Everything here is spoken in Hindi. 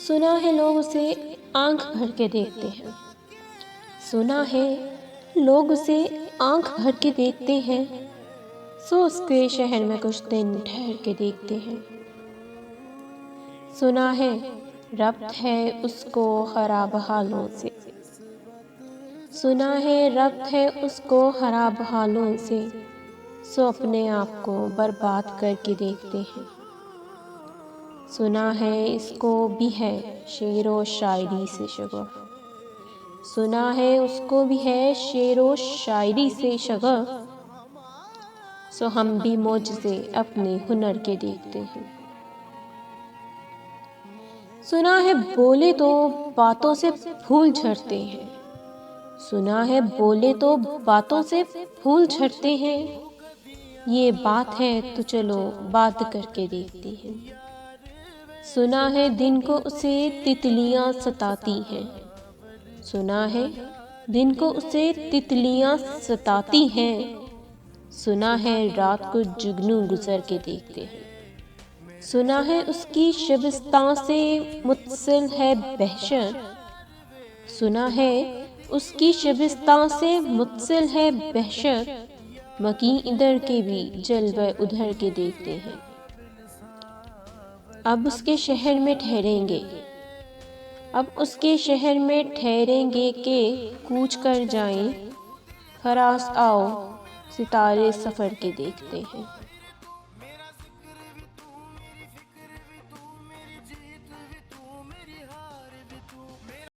सुना है लोग उसे आंख भर के देखते हैं। सुना है लोग उसे आंख भर के देखते हैं। सो उसके शहर में कुछ दिन ठहर के देखते हैं। सुना है रब्त है उसको खराब हालों से। सुना है रब्त है उसको खराब हालों से। सो अपने आप को बर्बाद करके देखते हैं। सुना है इसको भी है शेरो शायरी से शगफ। सुना है उसको भी है शेरो शायरी से शगफ। सो हम भी मौजज़े अपने हुनर के देखते हैं। सुना है बोले तो बातों से फूल झड़ते हैं। सुना है बोले तो बातों से फूल झड़ते हैं। ये बात है तो चलो बात करके देखते हैं। सुना है दिन को उसे तितलियां सताती हैं। सुना है दिन को उसे तितलियां सताती हैं। सुना है रात को जुगनू गुजर के देखते हैं। सुना है उसकी शबिस्तां से मुत्सिल है बहशत। सुना है उसकी शबिस्तां से मुत्सिल है बहशत। मकी इधर के भी जलवे उधर के देखते हैं। अब उसके शहर में ठहरेंगे। अब उसके शहर में ठहरेंगे के कूच कर जाएं। फरास आओ सितारे सफ़र के देखते हैं।